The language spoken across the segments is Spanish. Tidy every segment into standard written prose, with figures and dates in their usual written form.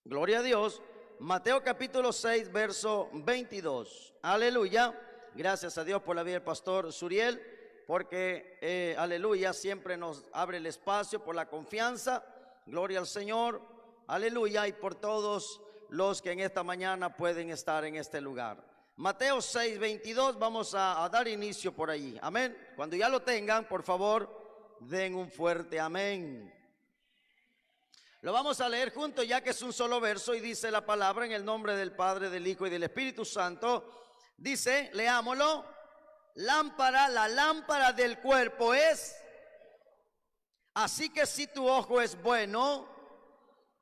Gloria a Dios. Mateo capítulo 6, verso 22. Aleluya. Gracias a Dios por la vida del pastor Suriel, porque, aleluya, siempre nos abre el espacio por la confianza. Gloria al Señor. Aleluya. Y por todos los que en esta mañana pueden estar en este lugar. Mateo 6, 22. Vamos a dar inicio por allí. Amén. Cuando ya lo tengan, por favor, den un fuerte amén. Lo vamos a leer juntos, ya que es un solo verso, y dice la palabra en el nombre del Padre, del Hijo y del Espíritu Santo. Dice, leámoslo: lámpara, la lámpara del cuerpo es. Así que si tu ojo es bueno,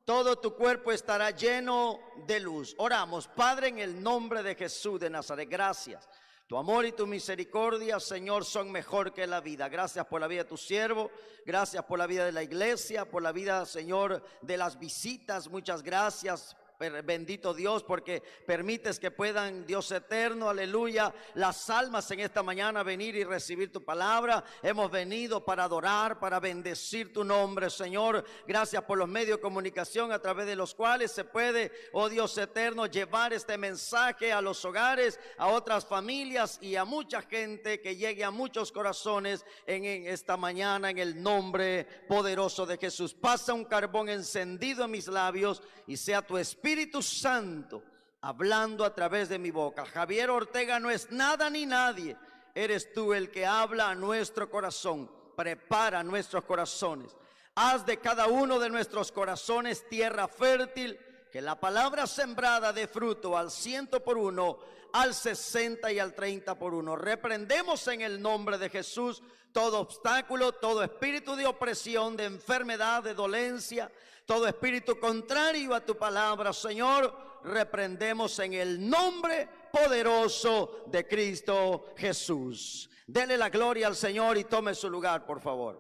todo tu cuerpo estará lleno de luz. Oramos. Padre, en el nombre de Jesús de Nazaret, gracias. Tu amor y tu misericordia, Señor, son mejor que la vida. Gracias por la vida de tu siervo. Gracias por la vida de la iglesia, por la vida, Señor, de las visitas. Muchas gracias. Bendito Dios, porque permites que puedan, Dios eterno, aleluya, las almas en esta mañana venir y recibir tu palabra. Hemos venido para adorar, para bendecir tu nombre, Señor. Gracias por los medios de comunicación a través de los cuales se puede, oh Dios eterno, llevar este mensaje a los hogares, a otras familias y a mucha gente, que llegue a muchos corazones en esta mañana, en el nombre poderoso de Jesús. Pasa un carbón encendido en mis labios y sea tu Espíritu Santo hablando a través de mi boca. Javier Ortega no es nada ni nadie. Eres tú el que habla a nuestro corazón. Prepara nuestros corazones. Haz de cada uno de nuestros corazones tierra fértil, que la palabra sembrada dé fruto al 100 por 1, al 60 y al 30 por 1. Reprendemos en el nombre de Jesús todo obstáculo, todo espíritu de opresión, de enfermedad, de dolencia, todo espíritu contrario a tu palabra, Señor. Reprendemos en el nombre poderoso de Cristo Jesús. Dele la gloria al Señor y tome su lugar, por favor.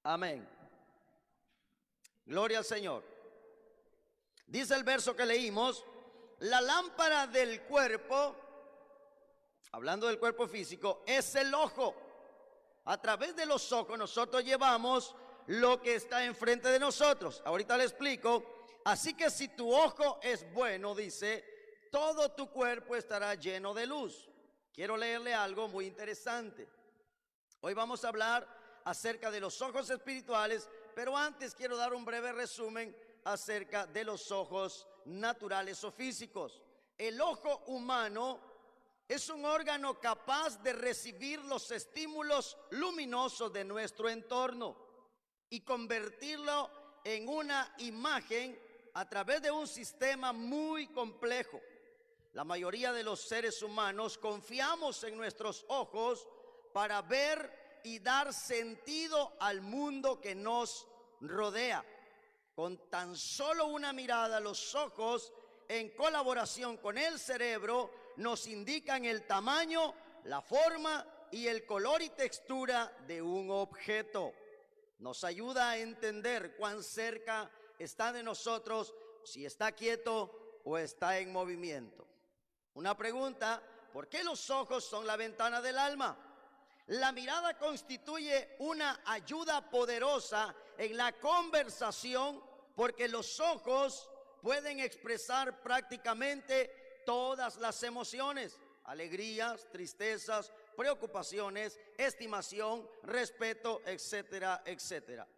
Amén. Gloria al Señor. Dice el verso que leímos: la lámpara del cuerpo, hablando del cuerpo físico, es el ojo. A través de los ojos nosotros llevamos lo que está enfrente de nosotros. Ahorita le explico. Así que si tu ojo es bueno, dice, todo tu cuerpo estará lleno de luz. Quiero leerle algo muy interesante. Hoy vamos a hablar acerca de los ojos espirituales, pero antes quiero dar un breve resumen acerca de los ojos naturales o físicos. El ojo humano es un órgano capaz de recibir los estímulos luminosos de nuestro entorno y convertirlo en una imagen a través de un sistema muy complejo. La mayoría de los seres humanos confiamos en nuestros ojos para ver y dar sentido al mundo que nos rodea. Con tan solo una mirada, los ojos, en colaboración con el cerebro, nos indican el tamaño, la forma y el color y textura de un objeto. Nos ayuda a entender cuán cerca está de nosotros, si está quieto o está en movimiento. Una pregunta: ¿por qué los ojos son la ventana del alma? La mirada constituye una ayuda poderosa en la conversación, porque los ojos pueden expresar prácticamente todas las emociones: alegrías, tristezas, preocupaciones, estimación, respeto, etcétera, etcétera.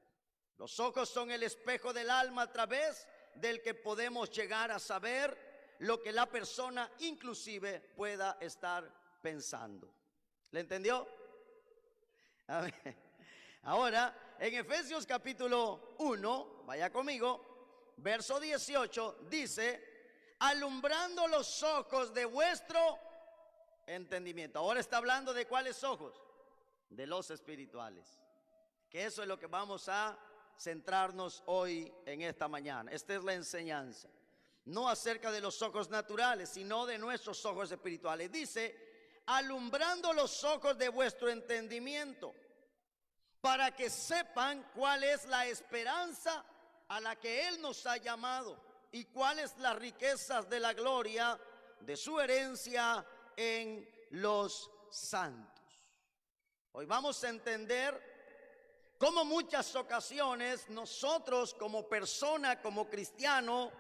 Los ojos son el espejo del alma a través del que podemos llegar a saber lo que la persona inclusive pueda estar pensando. ¿Le entendió? A ver. Ahora, en Efesios capítulo 1, vaya conmigo, verso 18, dice: alumbrando los ojos de vuestro entendimiento. Ahora está hablando de cuáles ojos, de los espirituales, que eso es lo que vamos a centrarnos hoy en esta mañana. Esta es la enseñanza, no acerca de los ojos naturales, sino de nuestros ojos espirituales. Dice: alumbrando los ojos de vuestro entendimiento, para que sepan cuál es la esperanza a la que Él nos ha llamado y cuáles las riquezas de la gloria de su herencia en los santos. Hoy vamos a entender como muchas ocasiones nosotros como persona, como cristiano,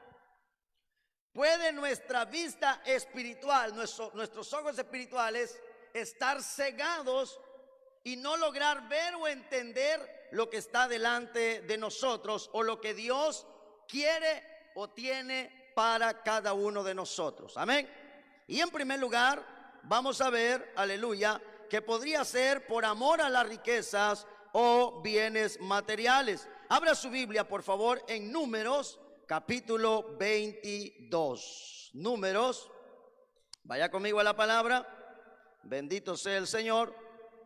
puede nuestra vista espiritual, nuestros ojos espirituales estar cegados y no lograr ver o entender lo que está delante de nosotros o lo que Dios quiere o tiene para cada uno de nosotros. Amén. Y en primer lugar vamos a ver, aleluya, que podría ser por amor a las riquezas o bienes materiales. Abra su Biblia, por favor, en Números capítulo 22. Números, vaya conmigo a la palabra. Bendito sea el Señor.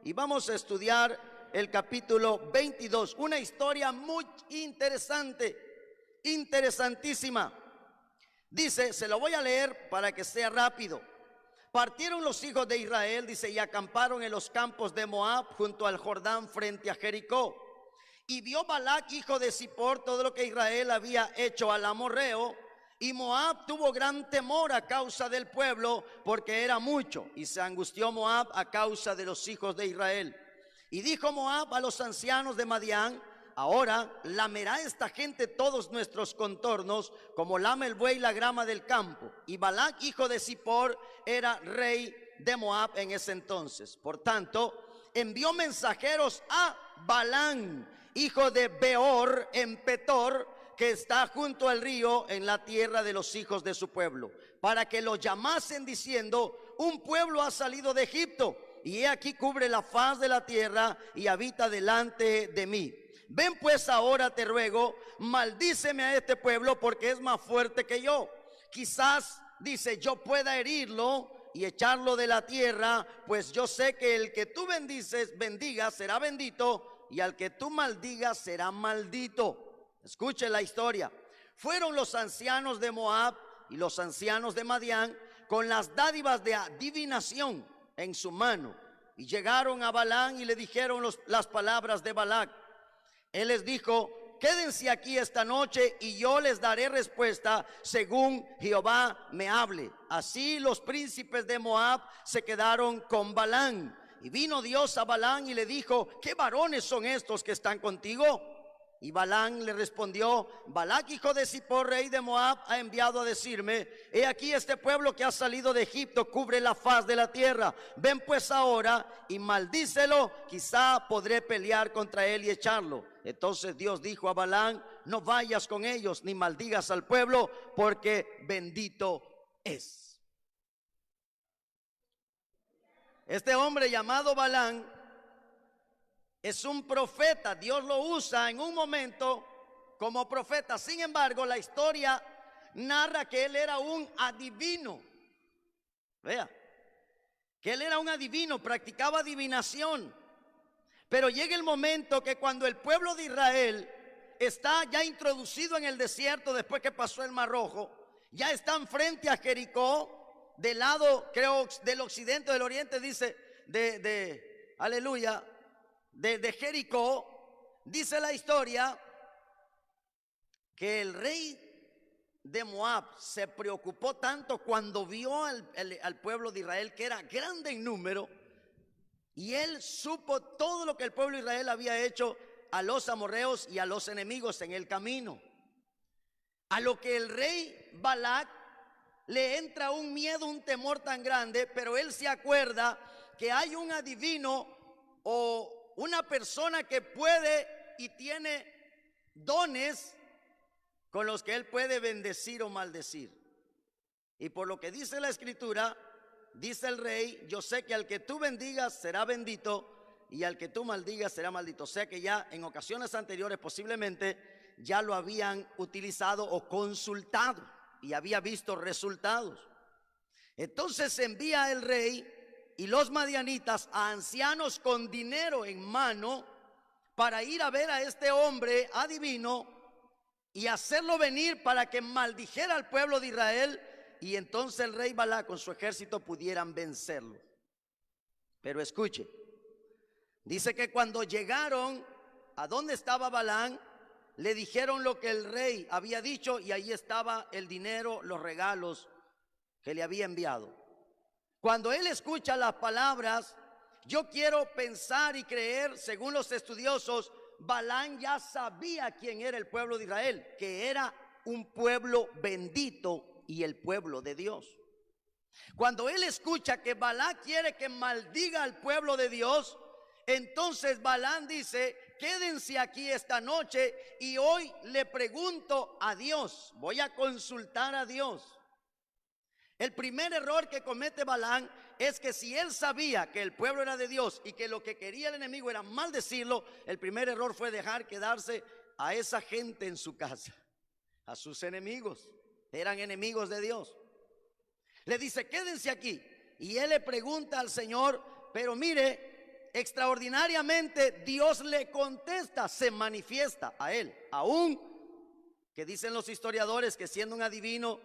Y vamos a estudiar el capítulo 22. Una historia muy interesante, interesantísima. Dice, se lo voy a leer para que sea rápido. Partieron los hijos de Israel, dice, y acamparon en los campos de Moab junto al Jordán frente a Jericó. Y vio Balac, hijo de Zippor, todo lo que Israel había hecho al amorreo. Y Moab tuvo gran temor a causa del pueblo, porque era mucho. Y se angustió Moab a causa de los hijos de Israel. Y dijo Moab a los ancianos de Madián: ahora lamerá esta gente todos nuestros contornos, como lame el buey la grama del campo. Y Balac, hijo de Zippor, era rey de Moab en ese entonces. Por tanto, envió mensajeros a Balán, hijo de Beor, en Petor, que está junto al río, en la tierra de los hijos de su pueblo, para que lo llamasen diciendo: un pueblo ha salido de Egipto, y he aquí cubre la faz de la tierra y habita delante de mí. Ven pues ahora, te ruego, maldíceme a este pueblo, porque es más fuerte que yo. Quizás, dice, yo pueda herirlo y echarlo de la tierra, pues yo sé que el que tú bendigas será bendito, y al que tú maldigas será maldito. Escuche la historia. Fueron los ancianos de Moab y los ancianos de Madián con las dádivas de adivinación en su mano, y llegaron a Balán y le dijeron las palabras de Balac. Él les dijo: quédense aquí esta noche y yo les daré respuesta según Jehová me hable. Así los príncipes de Moab se quedaron con Balán. Y vino Dios a Balán y le dijo: ¿qué varones son estos que están contigo? Y Balán le respondió: Balac, hijo de Zippor, rey de Moab, ha enviado a decirme: he aquí este pueblo que ha salido de Egipto cubre la faz de la tierra. Ven pues ahora y maldícelo, quizá podré pelear contra él y echarlo. Entonces Dios dijo a Balán: no vayas con ellos ni maldigas al pueblo, porque bendito es. Este hombre llamado Balán es un profeta. Dios lo usa en un momento como profeta. Sin embargo, la historia narra que él era un adivino. Vea, que él era un adivino, practicaba adivinación. Pero llega el momento que cuando el pueblo de Israel está ya introducido en el desierto, después que pasó el Mar Rojo, ya están frente a Jericó, del lado, creo, del occidente, del oriente, dice, aleluya, de Jericó. Dice la historia que el rey de Moab se preocupó tanto cuando vio al pueblo de Israel, que era grande en número, y él supo todo lo que el pueblo de Israel había hecho a los amorreos y a los enemigos en el camino. A lo que el rey Balac le entra un miedo, un temor tan grande, pero él se acuerda que hay un adivino o una persona que puede y tiene dones con los que él puede bendecir o maldecir. Y por lo que dice la escritura, dice el rey: yo sé que al que tú bendigas será bendito, y al que tú maldigas será maldito. O sea que ya en ocasiones anteriores posiblemente ya lo habían utilizado o consultado y había visto resultados. Entonces envía el rey y los madianitas a ancianos con dinero en mano para ir a ver a este hombre adivino y hacerlo venir para que maldijera al pueblo de Israel, y entonces el rey Balac con su ejército pudieran vencerlo. Pero escuche, dice que cuando llegaron a donde estaba Balán, le dijeron lo que el rey había dicho, y ahí estaba el dinero, los regalos que le había enviado. Cuando él escucha las palabras, yo quiero pensar y creer, según los estudiosos, Balaam ya sabía quién era el pueblo de Israel, que era un pueblo bendito y el pueblo de Dios. Cuando él escucha que Balac quiere que maldiga al pueblo de Dios, entonces Balaam dice: quédense aquí esta noche y hoy le pregunto a Dios, voy a consultar a Dios. El primer error que comete Balaam es que si él sabía que el pueblo era de Dios y que lo que quería el enemigo era maldecirlo, el primer error fue dejar quedarse a esa gente en su casa, a sus enemigos. Eran enemigos de Dios. Le dice: quédense aquí. Y él le pregunta al Señor, pero mire, extraordinariamente Dios le contesta, se manifiesta a él, aún que dicen los historiadores que siendo un adivino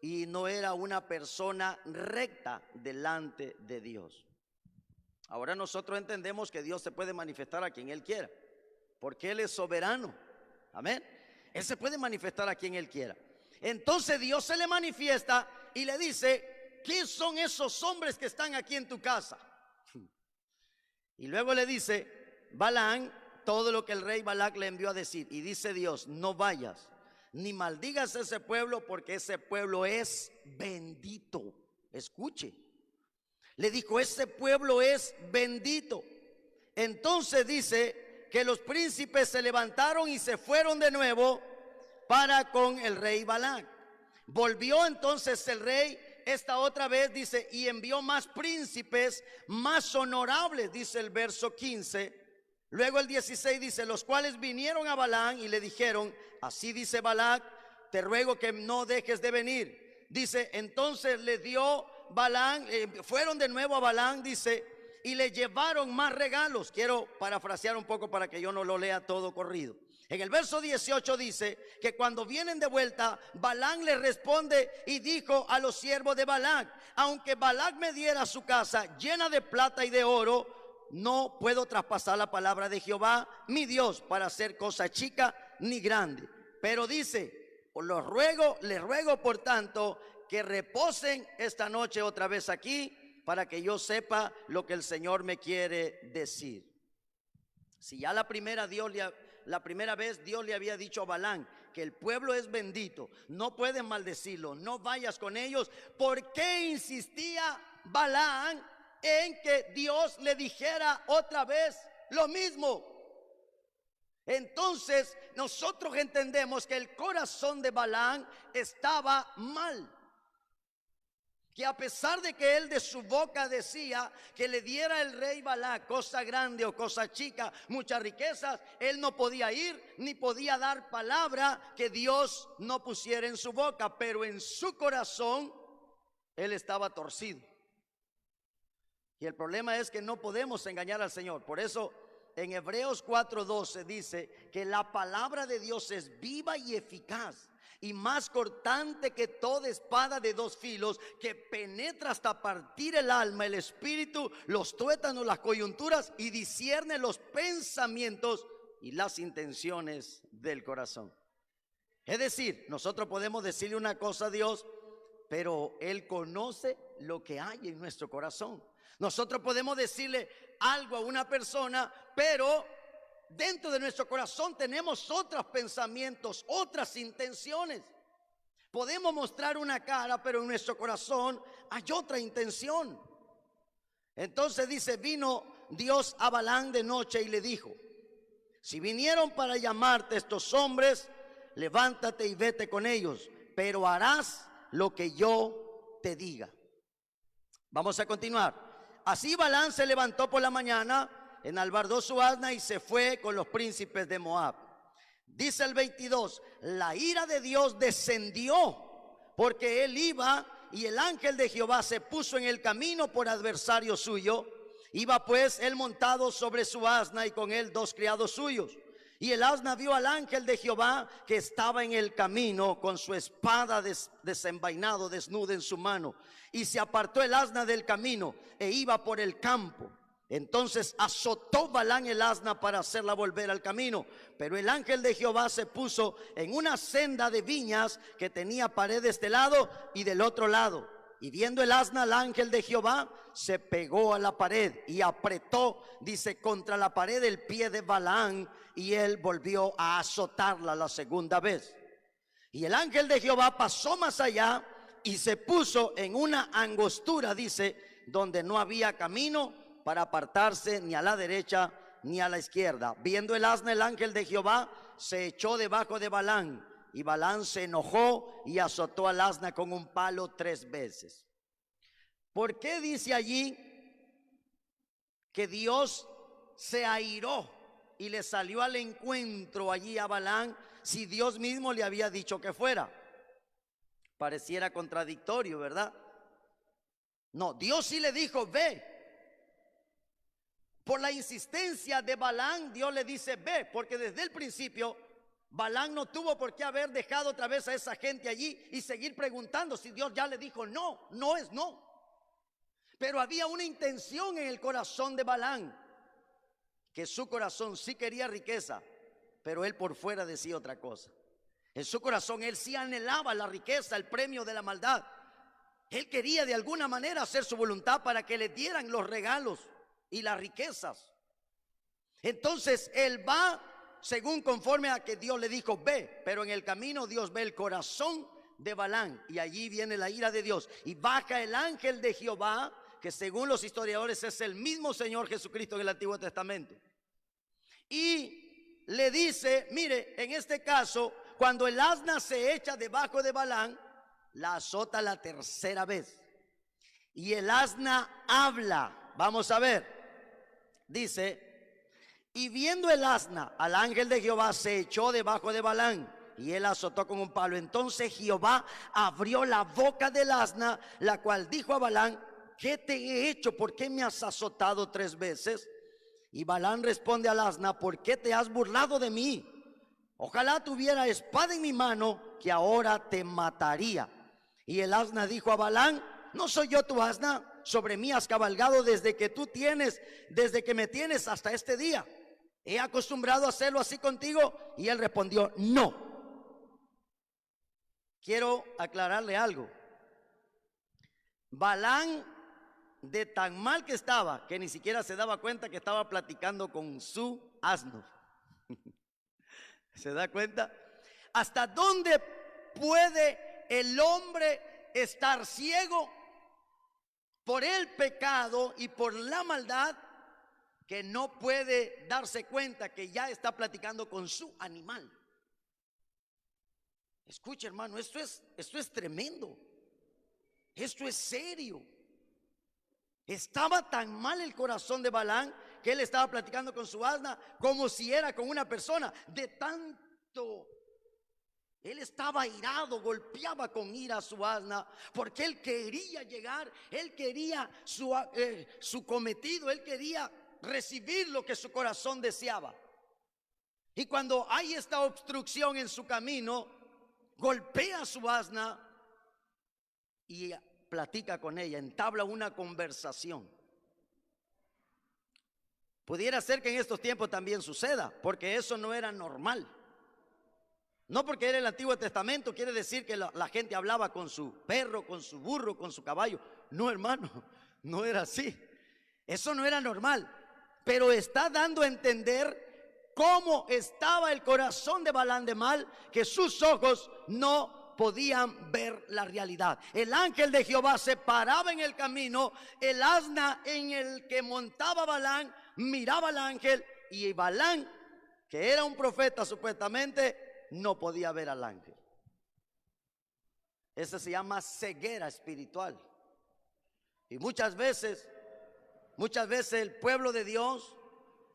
y no era una persona recta delante de Dios. Ahora nosotros entendemos que Dios se puede manifestar a quien Él quiera, porque Él es soberano. Amén. Él se puede manifestar a quien Él quiera. Entonces Dios se le manifiesta y le dice: ¿qué son esos hombres que están aquí en tu casa? Y luego le dice Balaam todo lo que el rey Balac le envió a decir. Y dice Dios: no vayas ni maldigas a ese pueblo, porque ese pueblo es bendito. Escuche, le dijo: ese pueblo es bendito. Entonces dice que los príncipes se levantaron y se fueron de nuevo para con el rey Balac. Volvió entonces el rey esta otra vez, dice, y envió más príncipes, más honorables, dice el verso 15. Luego el 16 dice: los cuales vinieron a Balaam y le dijeron: así dice Balac, te ruego que no dejes de venir. Dice, entonces le dio Balaam, fueron de nuevo a Balaam, dice, y le llevaron más regalos. Quiero parafrasear un poco para que yo no lo lea todo corrido. En el verso 18 dice que cuando vienen de vuelta, Balaam le responde y dijo a los siervos de Balac: aunque Balac me diera su casa llena de plata y de oro, no puedo traspasar la palabra de Jehová mi Dios para hacer cosa chica ni grande. Pero dice: les ruego por tanto que reposen esta noche otra vez aquí, para que yo sepa lo que el Señor me quiere decir. Si ya la primera vez Dios le había dicho a Balaam que el pueblo es bendito, no pueden maldecirlo, no vayas con ellos, ¿por qué insistía Balaam en que Dios le dijera otra vez lo mismo? Entonces nosotros entendemos que el corazón de Balaam estaba mal, que a pesar de que él de su boca decía que le diera el rey Balac cosa grande o cosa chica, muchas riquezas, él no podía ir ni podía dar palabra que Dios no pusiera en su boca, pero en su corazón él estaba torcido. Y el problema es que no podemos engañar al Señor. Por eso en Hebreos 4:12 dice que la palabra de Dios es viva y eficaz y más cortante que toda espada de dos filos, que penetra hasta partir el alma, el espíritu, los tuétanos, las coyunturas, y discierne los pensamientos y las intenciones del corazón. Es decir, nosotros podemos decirle una cosa a Dios, pero Él conoce lo que hay en nuestro corazón. Nosotros podemos decirle algo a una persona, pero dentro de nuestro corazón tenemos otros pensamientos, otras intenciones. Podemos mostrar una cara, pero en nuestro corazón hay otra intención. Entonces dice: vino Dios a Balaam de noche y le dijo: si vinieron para llamarte estos hombres, levántate y vete con ellos, pero harás lo que yo te diga. Vamos a continuar. Así Balaam se levantó por la mañana, enalbardó su asna y se fue con los príncipes de Moab. Dice el 22: la ira de Dios descendió porque él iba, y el ángel de Jehová se puso en el camino por adversario suyo. Iba pues él montado sobre su asna y con él dos criados suyos. Y el asna vio al ángel de Jehová que estaba en el camino con su espada desenvainado, desnuda en su mano. Y se apartó el asna del camino e iba por el campo. Entonces azotó Balaam el asna para hacerla volver al camino. Pero el ángel de Jehová se puso en una senda de viñas que tenía pared de este lado y del otro lado. Y viendo el asna al ángel de Jehová, se pegó a la pared y apretó, dice, contra la pared el pie de Balaam, y él volvió a azotarla la segunda vez. Y el ángel de Jehová pasó más allá y se puso en una angostura, dice, donde no había camino para apartarse ni a la derecha ni a la izquierda. Viendo el asna el ángel de Jehová, se echó debajo de Balaam, y Balaam se enojó y azotó al asna con un palo 3 veces. ¿Por qué dice allí que Dios se airó y le salió al encuentro allí a Balaam, si Dios mismo le había dicho que fuera? Pareciera contradictorio, ¿verdad? No, Dios sí le dijo, ve. Por la insistencia de Balaam, Dios le dice, ve, porque desde el principio Balaam no tuvo por qué haber dejado otra vez a esa gente allí y seguir preguntando si Dios ya le dijo no, no es no. Pero había una intención en el corazón de Balaam, que su corazón sí quería riqueza, pero él por fuera decía otra cosa. En su corazón él sí anhelaba la riqueza, el premio de la maldad. Él quería de alguna manera hacer su voluntad para que le dieran los regalos y las riquezas. Entonces él va según conforme a que Dios le dijo, ve. Pero en el camino Dios ve el corazón de Balaam, y allí viene la ira de Dios. Y baja el ángel de Jehová, que según los historiadores es el mismo Señor Jesucristo en el Antiguo Testamento. Y le dice, mire, en este caso, cuando el asna se echa debajo de Balaam, la azota la 3ª vez. Y el asna habla. Vamos a ver. Dice, y viendo el asna al ángel de Jehová, se echó debajo de Balaam, y él azotó con un palo. Entonces Jehová abrió la boca del asna, la cual dijo a Balaam, ¿qué te he hecho? ¿Por qué me has azotado 3 veces? Y Balaam responde al asna, ¿por qué te has burlado de mí? Ojalá tuviera espada en mi mano, que ahora te mataría. Y el asna dijo a Balaam, ¿no soy yo tu asna? Sobre mí has cabalgado desde que me tienes hasta este día. ¿He acostumbrado a hacerlo así contigo? Y él respondió, no. Quiero aclararle algo. Balaam, de tan mal que estaba, que ni siquiera se daba cuenta que estaba platicando con su asno. ¿Se da cuenta? ¿Hasta dónde puede el hombre estar ciego por el pecado y por la maldad, que no puede darse cuenta que ya está platicando con su animal? Escucha, hermano, esto es tremendo. Esto es serio. Estaba tan mal el corazón de Balaam que él estaba platicando con su asna como si era con una persona. De tanto, él estaba airado, golpeaba con ira a su asna, porque él quería llegar, él quería su cometido, él quería recibir lo que su corazón deseaba. Y cuando hay esta obstrucción en su camino, golpea a su asna y platica con ella, entabla una conversación. Pudiera ser que en estos tiempos también suceda, porque eso no era normal. No porque era el Antiguo Testamento quiere decir que la gente hablaba con su perro, con su burro, con su caballo. No, hermano, no era así. Eso no era normal. Pero está dando a entender cómo estaba el corazón de Balaam de mal, que sus ojos no podían ver la realidad. El ángel de Jehová se paraba en el camino, el asna en el que montaba Balaam miraba al ángel, y Balaam, que era un profeta supuestamente, no podía ver al ángel. Eso se llama ceguera espiritual. Y muchas veces el pueblo de Dios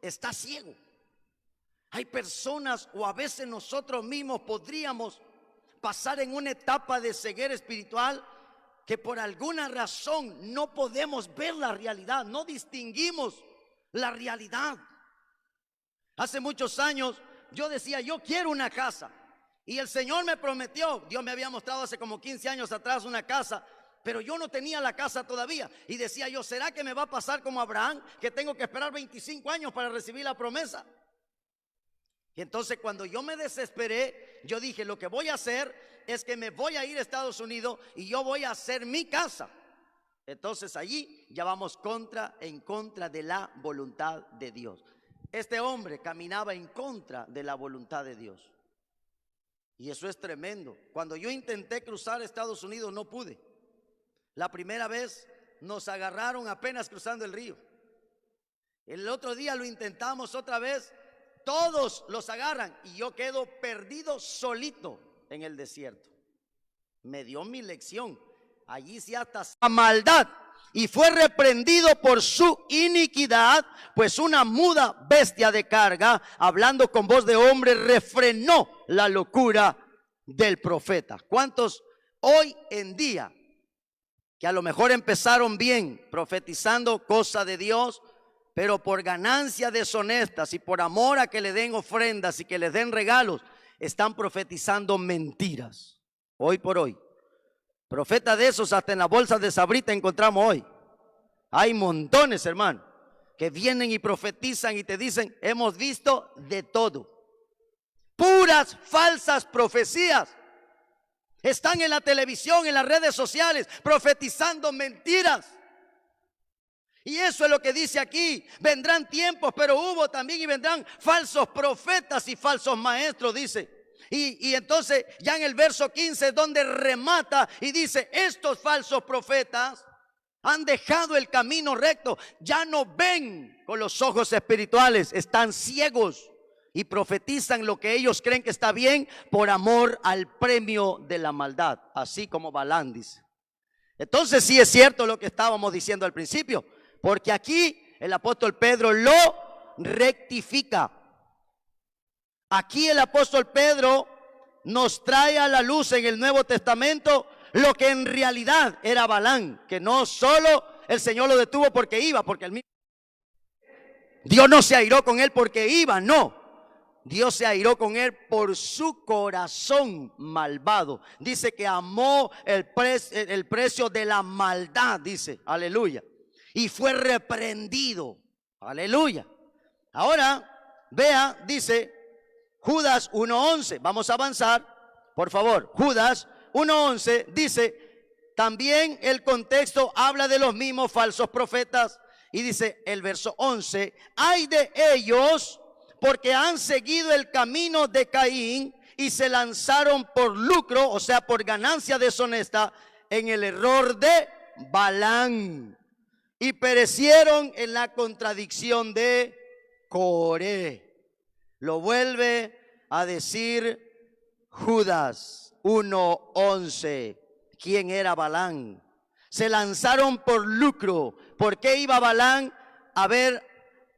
está ciego. Hay personas, o a veces nosotros mismos podríamos pasar en una etapa de ceguera espiritual, que por alguna razón no podemos ver la realidad, no distinguimos la realidad. Hace muchos años yo decía, yo quiero una casa, y el Señor me prometió, Dios me había mostrado hace como 15 años atrás una casa, pero yo no tenía la casa todavía, y decía yo, ¿será que me va a pasar como Abraham, que tengo que esperar 25 años para recibir la promesa? Y entonces cuando yo me desesperé, yo dije, lo que voy a hacer, es que me voy a ir a Estados Unidos y yo voy a hacer mi casa. Entonces allí ya vamos en contra de la voluntad de Dios. Este hombre caminaba en contra de la voluntad de Dios. Y eso es tremendo. Cuando yo intenté cruzar Estados Unidos no pude. La primera vez nos agarraron apenas cruzando el río. El otro día lo intentamos otra vez. Todos los agarran y yo quedo perdido solito en el desierto. Me dio mi lección. Allí sí hasta la maldad. Y fue reprendido por su iniquidad, pues una muda bestia de carga, hablando con voz de hombre, refrenó la locura del profeta. ¿Cuántos hoy en día, que a lo mejor empezaron bien, profetizando cosa de Dios, pero por ganancias deshonestas y por amor a que le den ofrendas y que les den regalos, están profetizando mentiras? Hoy por hoy. Profetas de esos hasta en las bolsas de Sabrita encontramos hoy. Hay montones, hermano, que vienen y profetizan y te dicen, hemos visto de todo. Puras falsas profecías. Están en la televisión, en las redes sociales, profetizando mentiras. Y eso es lo que dice aquí. Vendrán tiempos, pero hubo también y vendrán falsos profetas y falsos maestros, dice. Y entonces ya en el verso 15 donde remata y dice, estos falsos profetas han dejado el camino recto, ya no ven con los ojos espirituales, están ciegos y profetizan lo que ellos creen que está bien por amor al premio de la maldad, así como Balaam dice. Entonces sí es cierto lo que estábamos diciendo al principio, porque aquí el apóstol Pedro lo rectifica. Aquí el apóstol Pedro nos trae a la luz en el Nuevo Testamento lo que en realidad era Balaam, que no solo el Señor lo detuvo porque iba, porque el mismo Dios no se airó con él porque iba, no. Dios se airó con él por su corazón malvado. Dice que amó el precio de la maldad, dice, aleluya. Y fue reprendido, aleluya. Ahora, vea, dice Judas 1:11, vamos a avanzar, por favor. Judas 1:11 dice, también el contexto habla de los mismos falsos profetas. Y dice el verso 11, ay de ellos, porque han seguido el camino de Caín y se lanzaron por lucro, o sea, por ganancia deshonesta, en el error de Balaam, y perecieron en la contradicción de Coré. Lo vuelve a decir Judas 1:11. ¿Quién era Balaam? Se lanzaron por lucro. ¿Por qué iba Balaam a ver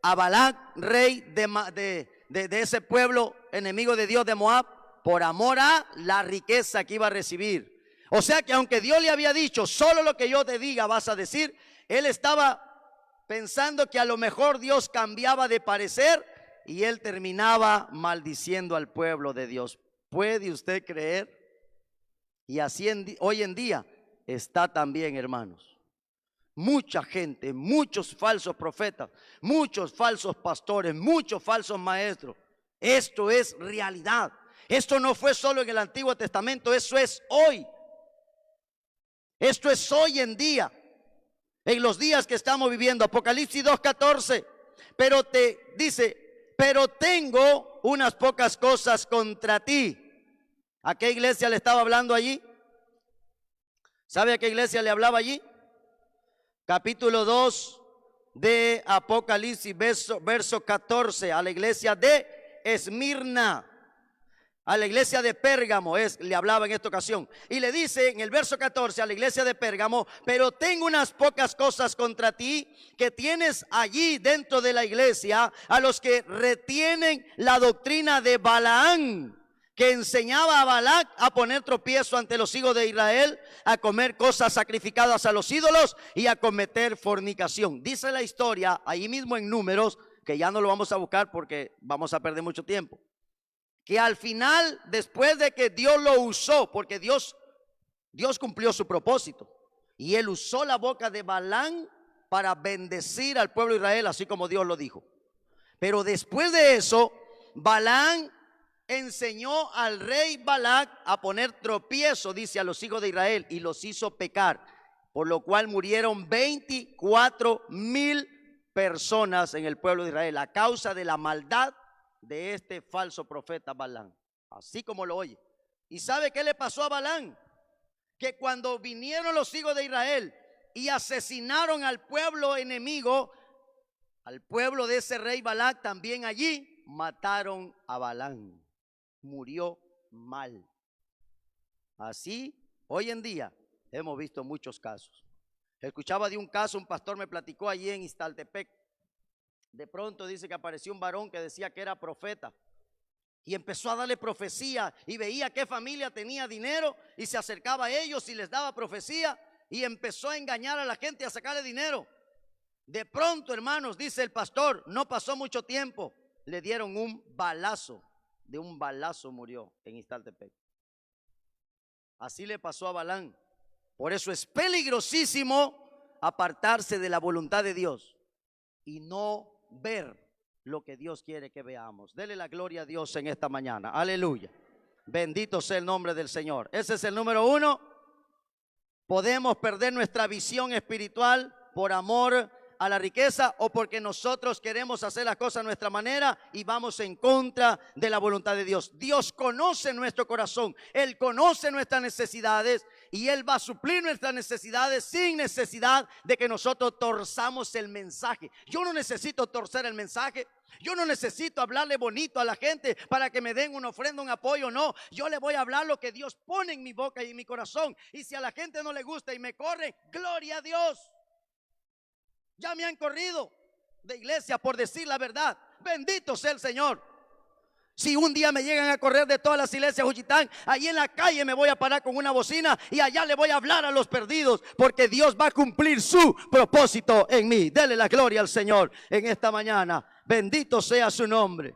a Balac, rey de ese pueblo enemigo de Dios de Moab? Por amor a la riqueza que iba a recibir. O sea que aunque Dios le había dicho, solo lo que yo te diga vas a decir, él estaba pensando que a lo mejor Dios cambiaba de parecer y él terminaba maldiciendo al pueblo de Dios. ¿Puede usted creer? Y así hoy en día está también, hermanos. Mucha gente, muchos falsos profetas, muchos falsos pastores, muchos falsos maestros. Esto es realidad. Esto no fue solo en el Antiguo Testamento, eso es hoy. Esto es hoy en día, en los días que estamos viviendo. Apocalipsis 2:14. Pero te dice, pero tengo unas pocas cosas contra ti. ¿A qué iglesia le estaba hablando allí? ¿Sabe a qué iglesia le hablaba allí? Capítulo 2 de Apocalipsis, verso 14, a la iglesia de Esmirna, a la iglesia de Pérgamo le hablaba en esta ocasión. Y le dice en el verso 14 a la iglesia de Pérgamo, pero tengo unas pocas cosas contra ti, que tienes allí dentro de la iglesia a los que retienen la doctrina de Balaam, que enseñaba a Balac a poner tropiezo ante los hijos de Israel, a comer cosas sacrificadas a los ídolos y a cometer fornicación. Dice la historia ahí mismo en Números, que ya no lo vamos a buscar porque vamos a perder mucho tiempo, que al final, después de que Dios lo usó, porque Dios cumplió su propósito, y él usó la boca de Balaam para bendecir al pueblo de Israel, así como Dios lo dijo. Pero después de eso, Balaam enseñó al rey Balac a poner tropiezo, dice, a los hijos de Israel, y los hizo pecar, por lo cual murieron 24,000 personas en el pueblo de Israel a causa de la maldad de este falso profeta Balaam, así como lo oye. ¿Y sabe qué le pasó a Balaam? Que cuando vinieron los hijos de Israel y asesinaron al pueblo enemigo, al pueblo de ese rey Balac, también allí mataron a Balaam. Murió mal. Así, hoy en día, hemos visto muchos casos. Escuchaba de un caso, un pastor me platicó allí en Iztaltepec. De pronto dice que apareció un varón que decía que era profeta. Y empezó a darle profecía y veía qué familia tenía dinero y se acercaba a ellos y les daba profecía y empezó a engañar a la gente y a sacarle dinero. De pronto, hermanos, dice el pastor, no pasó mucho tiempo, le dieron un balazo. De un balazo murió en Iztaltepec. Así le pasó a Balaam. Por eso es peligrosísimo apartarse de la voluntad de Dios y no ver lo que Dios quiere que veamos. Dele la gloria a Dios en esta mañana. Aleluya. Bendito sea el nombre del Señor. Ese es el número 1. Podemos perder nuestra visión espiritual por amor a la riqueza o porque nosotros queremos hacer las cosas a nuestra manera y vamos en contra de la voluntad de Dios. Dios conoce nuestro corazón, Él conoce nuestras necesidades y Él va a suplir nuestras necesidades sin necesidad de que nosotros torzamos el mensaje. Yo no necesito torcer el mensaje. Yo no necesito hablarle bonito a la gente para que me den una ofrenda, un apoyo, no. Yo le voy a hablar lo que Dios pone en mi boca y en mi corazón. Y si a la gente no le gusta y me corre, gloria a Dios. Ya me han corrido de iglesia por decir la verdad. Bendito sea el Señor. Si un día me llegan a correr de todas las iglesias Juchitán, ahí en la calle me voy a parar con una bocina y allá le voy a hablar a los perdidos, porque Dios va a cumplir su propósito en mí. Dele la gloria al Señor en esta mañana. Bendito sea su nombre.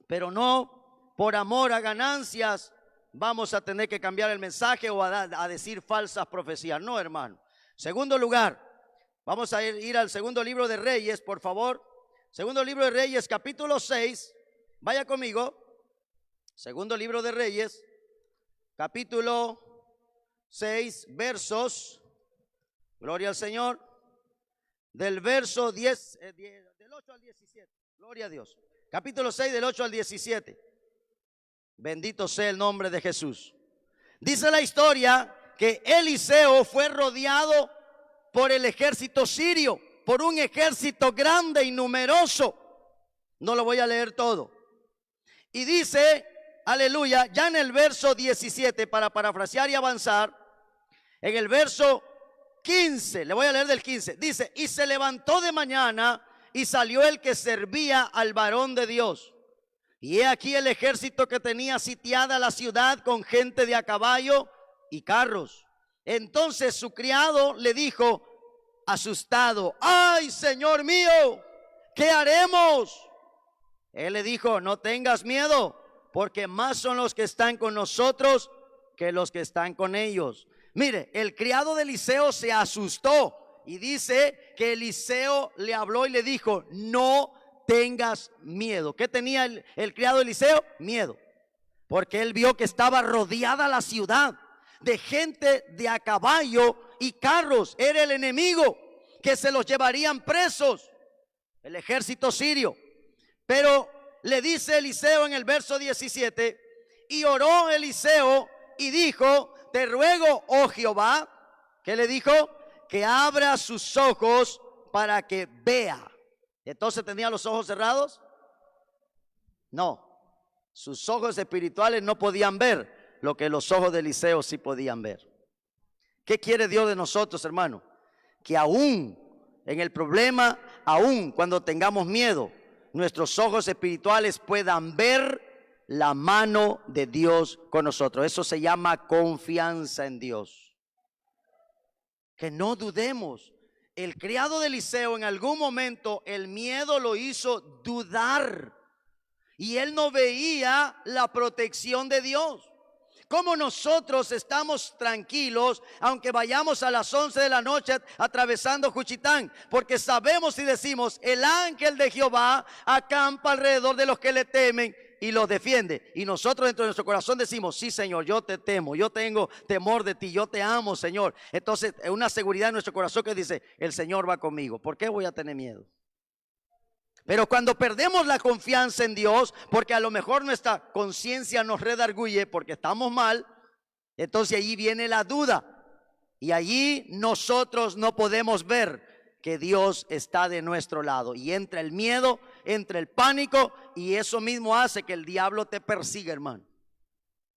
Pero no por amor a ganancias vamos a tener que cambiar el mensaje o a decir falsas profecías. No, hermano. Segundo lugar, vamos a ir al segundo libro de Reyes, por favor. Segundo libro de Reyes, capítulo 6. Vaya conmigo. Segundo libro de Reyes, capítulo 6, versos. Gloria al Señor. Del verso 10, del 8 al 17. Gloria a Dios. Capítulo 6, del 8 al 17. Bendito sea el nombre de Jesús. Dice la historia que Eliseo fue rodeado por el ejército sirio, por un ejército grande y numeroso. No lo voy a leer todo. Y dice, aleluya, ya en el verso 17, para parafrasear y avanzar, en el verso 15, le voy a leer del 15, dice, y se levantó de mañana y salió el que servía al varón de Dios. Y he aquí el ejército que tenía sitiada la ciudad con gente de a caballo y carros. Entonces su criado le dijo, asustado, ay, Señor mío, ¿qué haremos? Él le dijo, no tengas miedo, porque más son los que están con nosotros que los que están con ellos. Mire, el criado de Eliseo se asustó y dice que Eliseo le habló y le dijo, no tengas miedo. ¿Qué tenía el criado de Eliseo? Miedo, porque él vio que estaba rodeada la ciudad de gente de a caballo y carros. Era el enemigo que se los llevarían presos, el ejército sirio. Pero le dice Eliseo en el verso 17, y oró Eliseo y dijo, te ruego, oh Jehová, ¿qué le dijo? Que abra sus ojos para que vea. Entonces, ¿tenía los ojos cerrados? No, sus ojos espirituales no podían ver lo que los ojos de Eliseo sí podían ver. ¿Qué quiere Dios de nosotros, hermano? Que aún en el problema, aún cuando tengamos miedo, nuestros ojos espirituales puedan ver la mano de Dios con nosotros. Eso se llama confianza en Dios. Que no dudemos. El criado de Eliseo en algún momento el miedo lo hizo dudar y él no veía la protección de Dios. ¿Cómo nosotros estamos tranquilos aunque vayamos a las 11 de la noche atravesando Juchitán? Porque sabemos y decimos, el ángel de Jehová acampa alrededor de los que le temen y los defiende. Y nosotros dentro de nuestro corazón decimos, sí, Señor, yo te temo, yo tengo temor de ti, yo te amo, Señor. Entonces es una seguridad en nuestro corazón que dice, el Señor va conmigo. ¿Por qué voy a tener miedo? Pero cuando perdemos la confianza en Dios, porque a lo mejor nuestra conciencia nos redarguye porque estamos mal, entonces allí viene la duda. Y allí nosotros no podemos ver que Dios está de nuestro lado. Y entra el miedo, entra el pánico, y eso mismo hace que el diablo te persiga, hermano.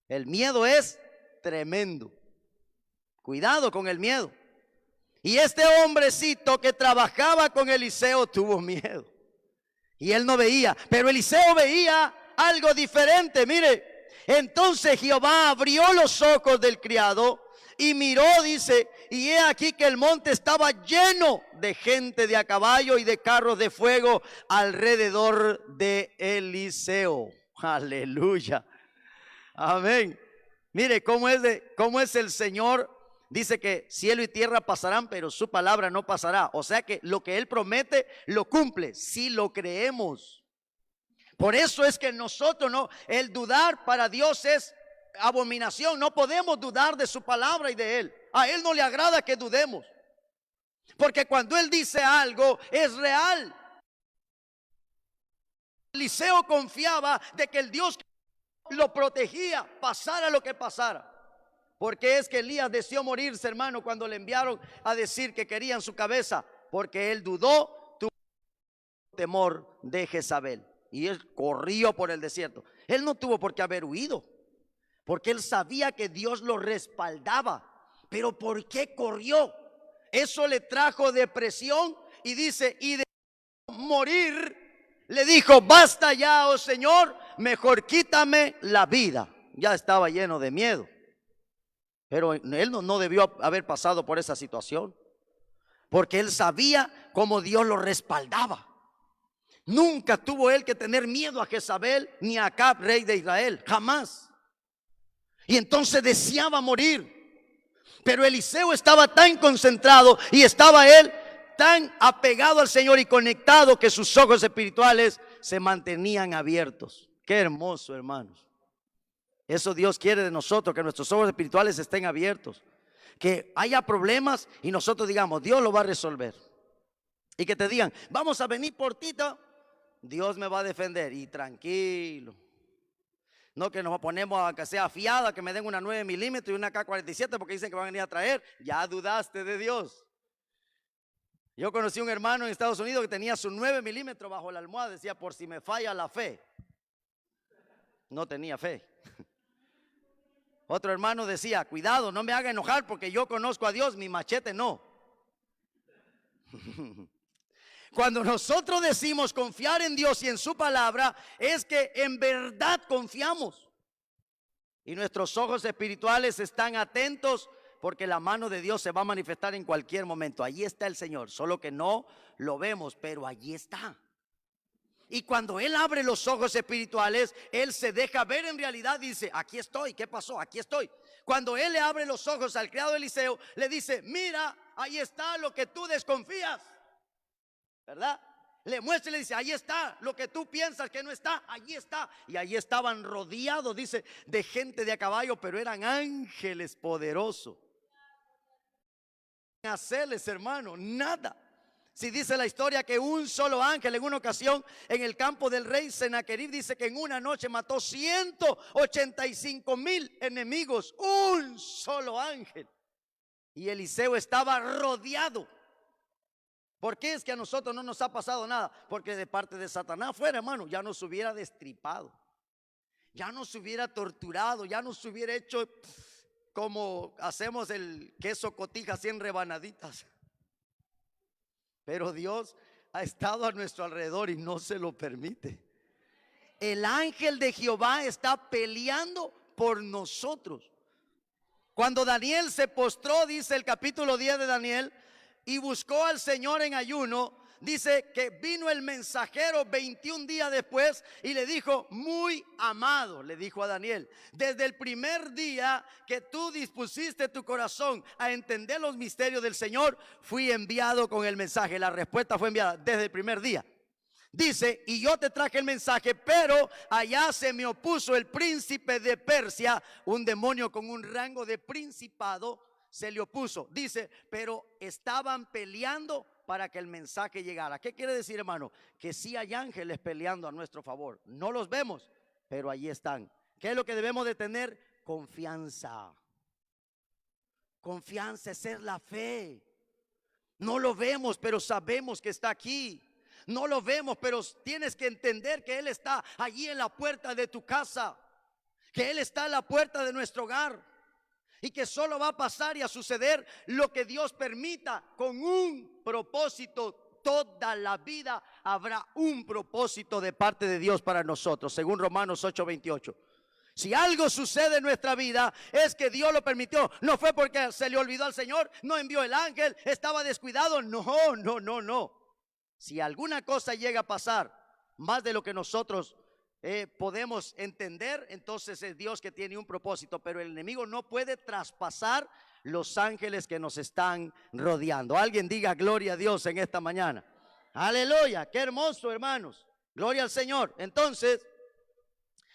El miedo es tremendo. Cuidado con el miedo. Y este hombrecito que trabajaba con Eliseo tuvo miedo. Y él no veía, pero Eliseo veía algo diferente. Mire, entonces Jehová abrió los ojos del criado y miró, dice, y he aquí que el monte estaba lleno de gente de a caballo y de carros de fuego alrededor de Eliseo. Aleluya. Amén. Mire cómo es el Señor. Dice que cielo y tierra pasarán, pero su palabra no pasará. O sea que lo que Él promete, lo cumple, si lo creemos. Por eso es que nosotros no, el dudar para Dios es abominación. No podemos dudar de su palabra y de Él. A Él no le agrada que dudemos. Porque cuando Él dice algo, es real. Eliseo confiaba de que el Dios lo protegía, pasara lo que pasara. Porque es que Elías deseó morirse, hermano, cuando le enviaron a decir que querían su cabeza. Porque él dudó, tuvo temor de Jezabel. Y él corrió por el desierto. Él no tuvo por qué haber huido, porque él sabía que Dios lo respaldaba. Pero ¿por qué corrió? Eso le trajo depresión. Y dice, y de morir, le dijo, basta ya, oh Señor, mejor quítame la vida. Ya estaba lleno de miedo. Pero él no debió haber pasado por esa situación, porque él sabía cómo Dios lo respaldaba. Nunca tuvo él que tener miedo a Jezabel ni a Acab, rey de Israel, jamás. Y entonces deseaba morir. Pero Eliseo estaba tan concentrado y estaba él tan apegado al Señor y conectado que sus ojos espirituales se mantenían abiertos. Qué hermoso, hermanos. Eso Dios quiere de nosotros, que nuestros ojos espirituales estén abiertos. Que haya problemas y nosotros digamos, Dios lo va a resolver. Y que te digan, vamos a venir por ti, Dios me va a defender. Y tranquilo. No que nos ponemos a que sea afiada, que me den una 9 milímetros y una K-47 porque dicen que van a venir a traer. Ya dudaste de Dios. Yo conocí un hermano en Estados Unidos que tenía su 9 milímetros bajo la almohada. Decía, por si me falla la fe. No tenía fe. Otro hermano decía, cuidado, no me haga enojar porque yo conozco a Dios, mi machete no. Cuando nosotros decimos confiar en Dios y en su palabra, es que en verdad confiamos. Y nuestros ojos espirituales están atentos porque la mano de Dios se va a manifestar en cualquier momento. Allí está el Señor, solo que no lo vemos, pero allí está. Y cuando Él abre los ojos espirituales, Él se deja ver en realidad y dice, aquí estoy, ¿qué pasó? Aquí estoy. Cuando Él le abre los ojos al criado Eliseo, le dice, mira, ahí está lo que tú desconfías, ¿verdad? Le muestra y le dice, ahí está lo que tú piensas que no está, allí está. Y allí estaban rodeados, dice, de gente de a caballo, pero eran ángeles poderosos. Hacerles, hermano, nada. Si dice la historia que un solo ángel en una ocasión en el campo del rey Sennacherib, dice que en una noche mató 185,000 enemigos, un solo ángel. Y Eliseo estaba rodeado. ¿Por qué es que a nosotros no nos ha pasado nada? Porque de parte de Satanás fuera, hermano, ya nos hubiera destripado, ya nos hubiera torturado, ya nos hubiera hecho como hacemos el queso cotija así en rebanaditas. Pero Dios ha estado a nuestro alrededor y no se lo permite. El ángel de Jehová está peleando por nosotros. Cuando Daniel se postró, dice el capítulo 10 de Daniel, y buscó al Señor en ayuno, dice que vino el mensajero 21 días después y le dijo: muy amado, le dijo a Daniel, desde el primer día que tú dispusiste tu corazón a entender los misterios del Señor, fui enviado con el mensaje. La respuesta fue enviada desde el primer día. Dice: y yo te traje el mensaje, pero allá se me opuso el príncipe de Persia, un demonio con un rango de principado se le opuso. Dice: pero estaban peleando para que el mensaje llegara. ¿Qué quiere decir, hermano? Que sí hay ángeles peleando a nuestro favor. No los vemos, pero allí están. ¿Qué es lo que debemos de tener? Confianza. Confianza es la fe. No lo vemos, pero sabemos que está aquí. No lo vemos, pero tienes que entender que Él está allí en la puerta de tu casa, que Él está en la puerta de nuestro hogar, y que solo va a pasar y a suceder lo que Dios permita, con un propósito. Toda la vida habrá un propósito de parte de Dios para nosotros, según Romanos 8:28. Si algo sucede en nuestra vida, es que Dios lo permitió. No fue porque se le olvidó al Señor, no envió el ángel, estaba descuidado. No. Si alguna cosa llega a pasar más de lo que nosotros podemos entender, entonces es Dios que tiene un propósito. Pero el enemigo no puede traspasar los ángeles que nos están rodeando. Alguien diga gloria a Dios en esta mañana. Aleluya, qué hermoso, hermanos. Gloria al Señor. Entonces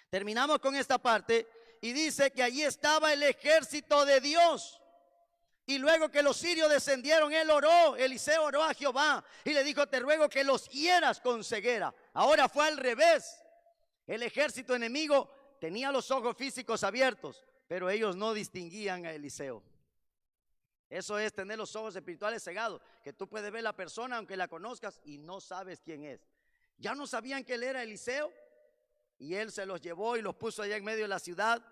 terminamos con esta parte y dice que allí estaba el ejército de Dios. Y luego que los sirios descendieron, él oró, Eliseo oró a Jehová y le dijo: te ruego que los hieras con ceguera. Ahora fue al revés. El ejército enemigo tenía los ojos físicos abiertos, pero ellos no distinguían a Eliseo. Eso es tener los ojos espirituales cegados, que tú puedes ver la persona aunque la conozcas y no sabes quién es. Ya no sabían que él era Eliseo, y él se los llevó y los puso allá en medio de la ciudad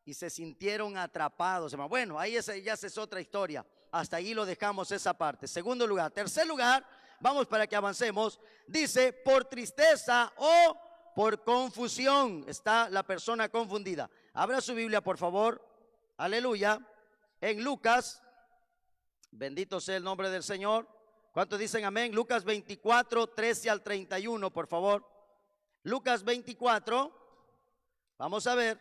y se sintieron atrapados. Bueno, ahí ya es otra historia. Hasta ahí lo dejamos esa parte. Segundo lugar. Tercer lugar, vamos para que avancemos. Dice: por tristeza o por confusión está la persona confundida. Abra su Biblia, por favor. Aleluya. En Lucas, bendito sea el nombre del Señor. ¿Cuántos dicen amén? Lucas 24, 13 al 31, por favor. Lucas 24, vamos a ver,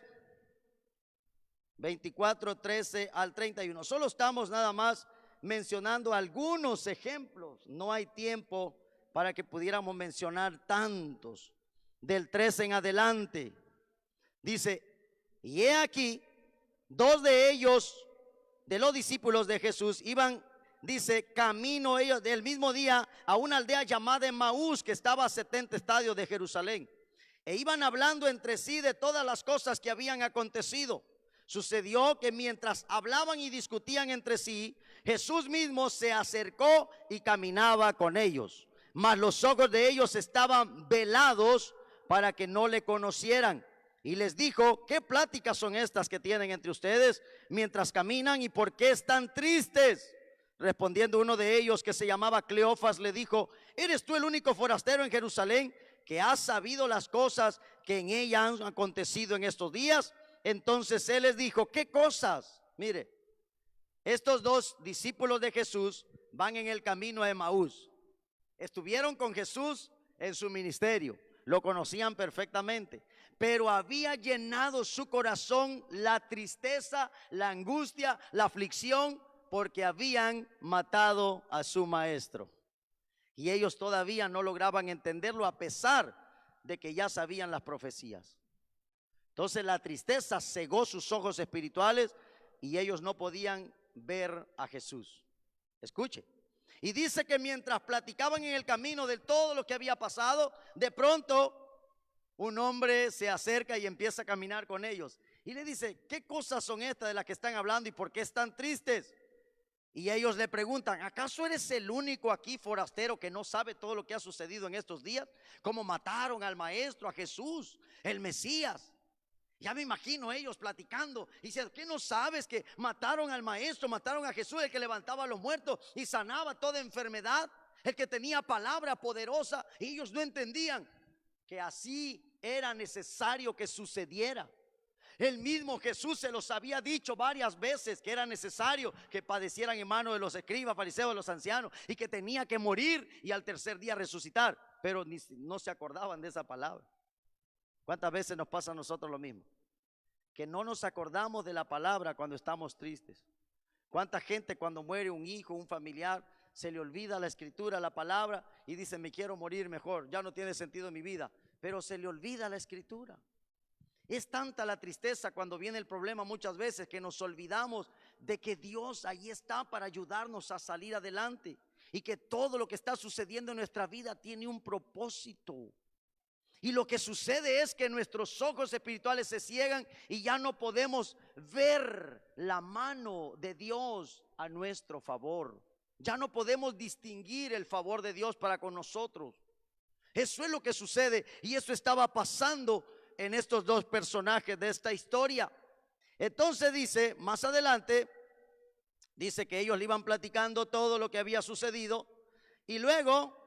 24, 13 al 31. Solo estamos nada más mencionando algunos ejemplos. No hay tiempo para que pudiéramos mencionar tantos. Del 13 en adelante dice: y he aquí, dos de ellos, de los discípulos de Jesús, iban, dice, camino ellos del mismo día a una aldea llamada Emaús, que estaba a 70 estadios de Jerusalén, e iban hablando entre sí de todas las cosas que habían acontecido. Sucedió que mientras hablaban y discutían entre sí, Jesús mismo se acercó y caminaba con ellos, mas los ojos de ellos estaban velados para que no le conocieran. Y les dijo: ¿qué pláticas son estas que tienen entre ustedes mientras caminan, y por qué están tristes? Respondiendo uno de ellos, que se llamaba Cleofas, le dijo: ¿eres tú el único forastero en Jerusalén que has sabido las cosas que en ella han acontecido en estos días? Entonces él les dijo: ¿qué cosas? Mire, estos dos discípulos de Jesús van en el camino a Emaús. Estuvieron con Jesús en su ministerio, lo conocían perfectamente, pero había llenado su corazón la tristeza, la angustia, la aflicción, porque habían matado a su maestro. Y ellos todavía no lograban entenderlo, a pesar de que ya sabían las profecías. Entonces la tristeza cegó sus ojos espirituales y ellos no podían ver a Jesús. Escuche. Y dice que mientras platicaban en el camino de todo lo que había pasado, de pronto un hombre se acerca y empieza a caminar con ellos. Y le dice: ¿qué cosas son estas de las que están hablando y por qué están tristes? Y ellos le preguntan: ¿acaso eres el único aquí forastero que no sabe todo lo que ha sucedido en estos días? ¿Cómo mataron al maestro, a Jesús, el Mesías? Ya me imagino ellos platicando y dicen: ¿qué no sabes que mataron al maestro, mataron a Jesús, el que levantaba a los muertos y sanaba toda enfermedad, el que tenía palabra poderosa? Y ellos no entendían que así era necesario que sucediera. El mismo Jesús se los había dicho varias veces que era necesario que padecieran en manos de los escribas, fariseos, de los ancianos, y que tenía que morir y al tercer día resucitar. Pero no se acordaban de esa palabra. ¿Cuántas veces nos pasa a nosotros lo mismo? Que no nos acordamos de la palabra cuando estamos tristes. ¿Cuánta gente cuando muere un hijo, un familiar, se le olvida la escritura, la palabra, y dice: me quiero morir mejor, ya no tiene sentido mi vida? Pero se le olvida la escritura. Es tanta la tristeza cuando viene el problema muchas veces que nos olvidamos de que Dios ahí está para ayudarnos a salir adelante, y que todo lo que está sucediendo en nuestra vida tiene un propósito. Y lo que sucede es que nuestros ojos espirituales se ciegan y ya no podemos ver la mano de Dios a nuestro favor. Ya no podemos distinguir el favor de Dios para con nosotros. Eso es lo que sucede, y eso estaba pasando en estos dos personajes de esta historia. Entonces dice, más adelante, dice que ellos le iban platicando todo lo que había sucedido, y luego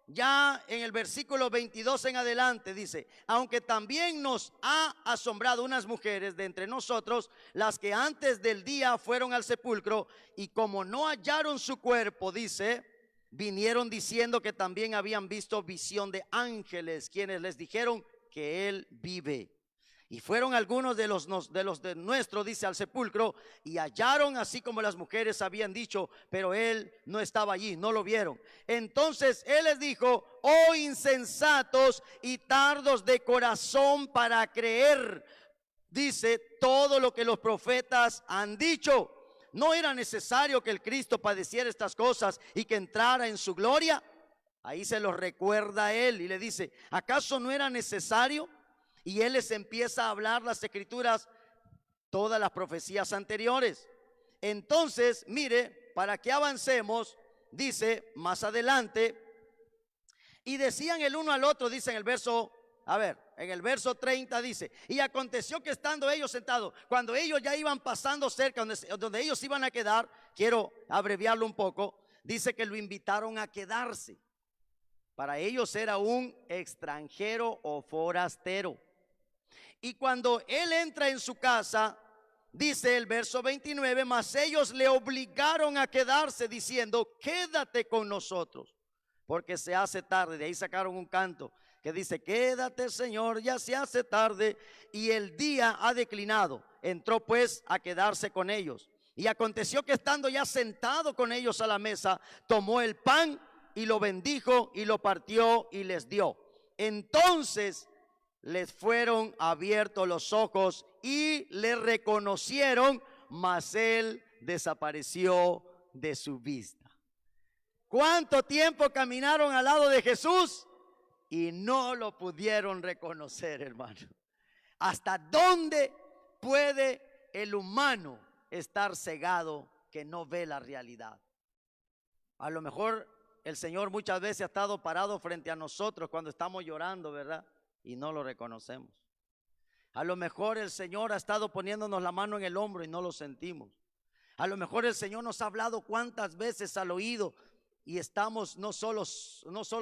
ya en el versículo 22 en adelante dice: aunque también nos ha asombrado unas mujeres de entre nosotros, las que antes del día fueron al sepulcro, y como no hallaron su cuerpo, dice, vinieron diciendo que también habían visto visión de ángeles, quienes les dijeron que él vive. Y fueron algunos de los de nuestros, dice, al sepulcro, y hallaron así como las mujeres habían dicho, pero él no estaba allí, no lo vieron. Entonces él les dijo: oh insensatos y tardos de corazón para creer, dice, todo lo que los profetas han dicho. ¿No era necesario que el Cristo padeciera estas cosas y que entrara en su gloria? Ahí se los recuerda a él y le dice: ¿acaso no era necesario? Y él les empieza a hablar las escrituras, todas las profecías anteriores. Entonces, mire, para que avancemos, dice más adelante: y decían el uno al otro, dice en el verso, en el verso 30 dice: y aconteció que estando ellos sentados, cuando ellos ya iban pasando cerca donde ellos iban a quedar, quiero abreviarlo un poco, dice que lo invitaron a quedarse. Para ellos era un extranjero o forastero. Y cuando él entra en su casa, dice el verso 29, mas ellos le obligaron a quedarse, diciendo: quédate con nosotros, porque se hace tarde. De ahí sacaron un canto que dice: quédate, Señor, ya se hace tarde y el día ha declinado. Entró pues a quedarse con ellos. Y aconteció que estando ya sentado con ellos a la mesa, tomó el pan y lo bendijo y lo partió y les dio. Entonces les fueron abiertos los ojos y le reconocieron, mas él desapareció de su vista. ¿Cuánto tiempo caminaron al lado de Jesús y no lo pudieron reconocer, hermano? ¿Hasta dónde puede el humano estar cegado que no ve la realidad? A lo mejor el Señor muchas veces ha estado parado frente a nosotros cuando estamos llorando, ¿verdad? Y no lo reconocemos. A lo mejor el Señor ha estado poniéndonos la mano en el hombro y no lo sentimos. A lo mejor el Señor nos ha hablado cuántas veces al oído y estamos no solo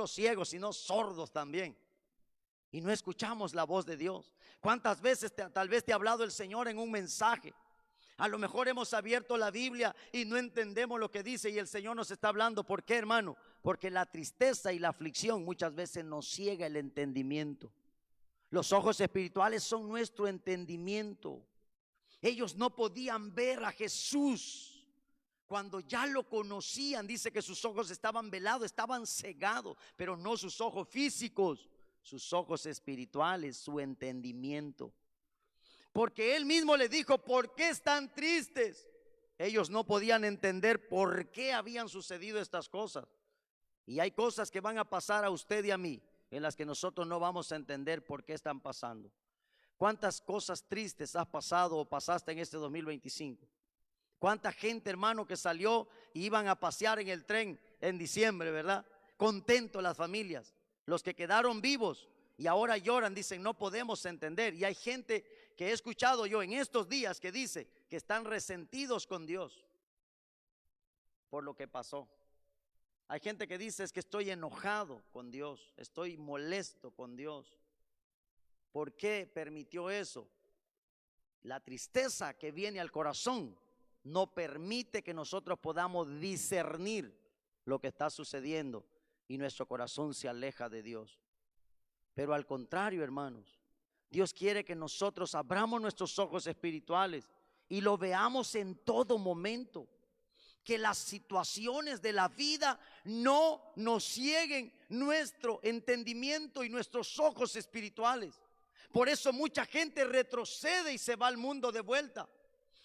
ciegos, sino sordos también, y no escuchamos la voz de Dios. ¿Cuántas veces tal vez te ha hablado el Señor en un mensaje? A lo mejor hemos abierto la Biblia y no entendemos lo que dice, y el Señor nos está hablando. ¿Por qué, hermano? Porque la tristeza y la aflicción muchas veces nos ciega el entendimiento. Los ojos espirituales son nuestro entendimiento. Ellos no podían ver a Jesús cuando ya lo conocían. Dice que sus ojos estaban velados, estaban cegados, pero no sus ojos físicos, sus ojos espirituales, su entendimiento. Porque él mismo le dijo: ¿por qué están tristes? Ellos no podían entender por qué habían sucedido estas cosas. Y hay cosas que van a pasar a usted y a mí, en las que nosotros no vamos a entender por qué están pasando. ¿Cuántas cosas tristes has pasado o pasaste en este 2025? ¿Cuánta gente, hermano, que salió y iban a pasear en el tren en diciembre, verdad? Contento las familias. Los que quedaron vivos y ahora lloran, dicen: no podemos entender. Y hay gente que he escuchado yo en estos días que dice que están resentidos con Dios por lo que pasó. Hay gente que dice: es que estoy enojado con Dios, estoy molesto con Dios. ¿Por qué permitió eso? La tristeza que viene al corazón no permite que nosotros podamos discernir lo que está sucediendo y nuestro corazón se aleja de Dios. Pero al contrario, hermanos, Dios quiere que nosotros abramos nuestros ojos espirituales y lo veamos en todo momento. Que las situaciones de la vida no nos cieguen nuestro entendimiento y nuestros ojos espirituales. Por eso mucha gente retrocede y se va al mundo de vuelta.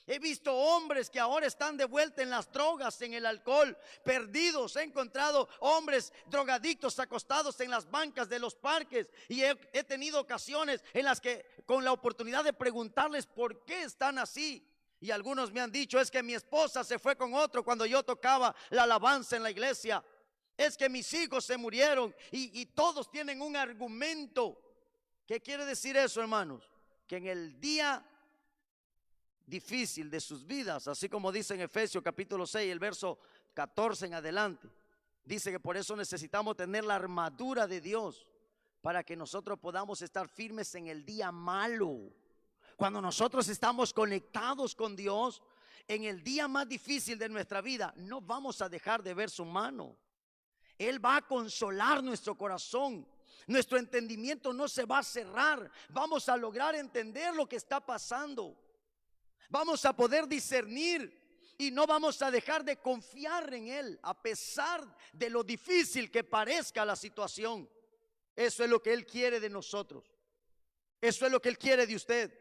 He visto hombres que ahora están de vuelta en las drogas, en el alcohol, perdidos. He encontrado hombres drogadictos acostados en las bancas de los parques. Y he tenido ocasiones en las que, con la oportunidad de preguntarles por qué están así. Y algunos me han dicho: es que mi esposa se fue con otro cuando yo tocaba la alabanza en la iglesia. Es que mis hijos se murieron. Y todos tienen un argumento. ¿Qué quiere decir eso, hermanos? Que en el día difícil de sus vidas, así como dice en Efesios capítulo 6, el verso 14 en adelante, dice que por eso necesitamos tener la armadura de Dios, para que nosotros podamos estar firmes en el día malo. Cuando nosotros estamos conectados con Dios, en el día más difícil de nuestra vida, no vamos a dejar de ver su mano. Él va a consolar nuestro corazón. Nuestro entendimiento no se va a cerrar. Vamos a lograr entender lo que está pasando. Vamos a poder discernir y no vamos a dejar de confiar en Él, a pesar de lo difícil que parezca la situación. Eso es lo que Él quiere de nosotros. Eso es lo que Él quiere de usted.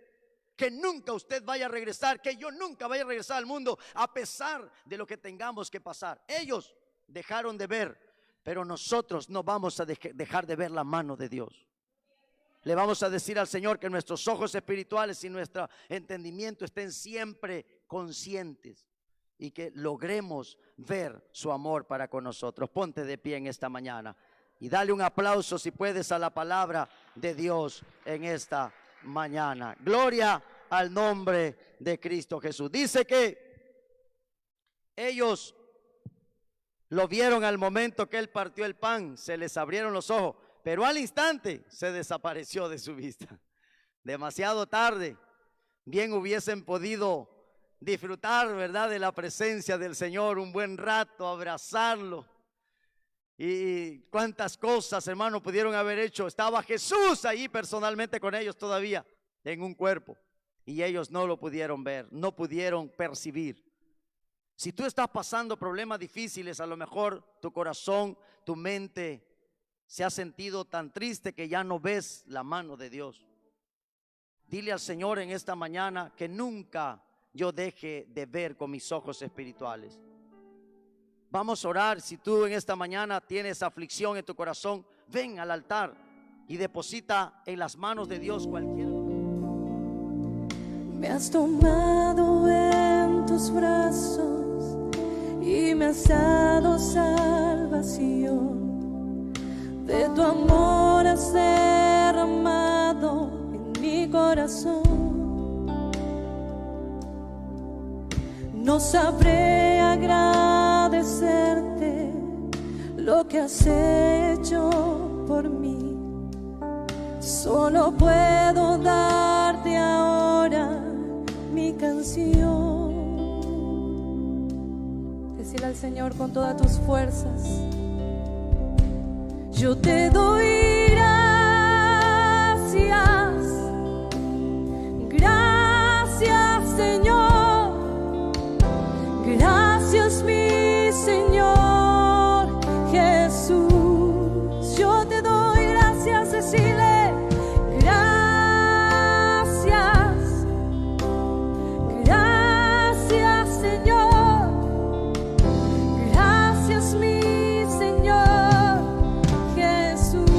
Que nunca usted vaya a regresar, que yo nunca vaya a regresar al mundo, a pesar de lo que tengamos que pasar. Ellos dejaron de ver, pero nosotros no vamos a dejar de ver la mano de Dios. Le vamos a decir al Señor que nuestros ojos espirituales y nuestro entendimiento estén siempre conscientes y que logremos ver su amor para con nosotros. Ponte de pie en esta mañana y dale un aplauso, si puedes, a la palabra de Dios en esta mañana. Gloria al nombre de Cristo Jesús. Dice que ellos lo vieron al momento que Él partió el pan, se les abrieron los ojos, pero al instante se desapareció de su vista. Demasiado tarde. Bien hubiesen podido disfrutar, ¿verdad?, de la presencia del Señor un buen rato, abrazarlo. Y cuántas cosas, hermano, pudieron haber hecho. Estaba Jesús ahí personalmente con ellos todavía en un cuerpo, y ellos no lo pudieron ver, no pudieron percibir. Si tú estás pasando problemas difíciles, a lo mejor tu corazón, tu mente se ha sentido tan triste que ya no ves la mano de Dios. Dile al Señor en esta mañana que nunca yo deje de ver con mis ojos espirituales. Vamos a orar. Si tú en esta mañana tienes aflicción en tu corazón, ven al altar y deposita en las manos de Dios cualquier. Me has tomado en tus brazos y me has dado salvación. De tu amor has derramado en mi corazón. No sabré agradecerte lo que has hecho por mí. Solo puedo darte ahora mi canción. Decirle al Señor con todas tus fuerzas: yo te doy gracias, gracias Señor, gracias mi Señor Jesús. Yo te doy gracias, decirle gracias, gracias Señor, gracias mi Señor Jesús.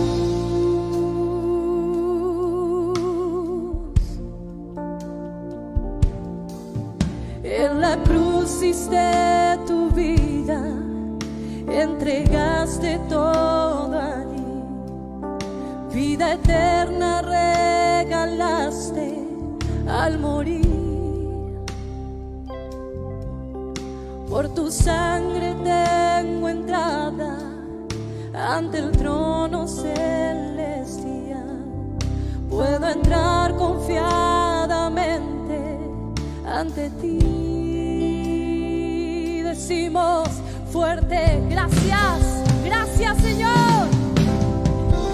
En la cruz diste tu vida, entregaste todo allí, vida eterna regalaste al morir. Por tu sangre tengo entrada ante el trono celestial. Puedo entrar confiadamente ante ti. Decimos fuerte, gracias, gracias Señor.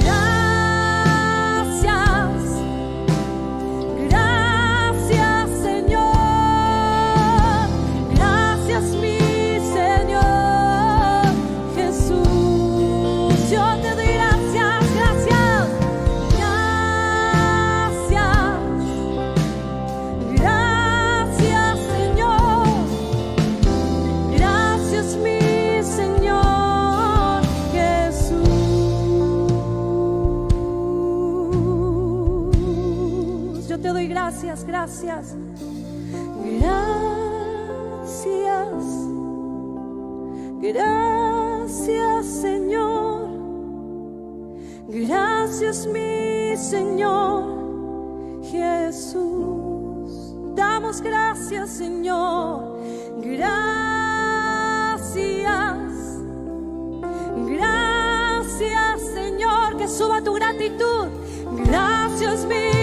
Gracias, gracias Señor. Gracias mi Señor Jesús. Yo te doy gracias, gracias, gracias, gracias Señor. Gracias mi Señor Jesús. Yo te doy gracias, gracias, gracias, gracias Señor. Gracias mi Señor Jesús. Damos gracias Señor. Gracias, gracias Señor. Que suba tu gratitud. Gracias mi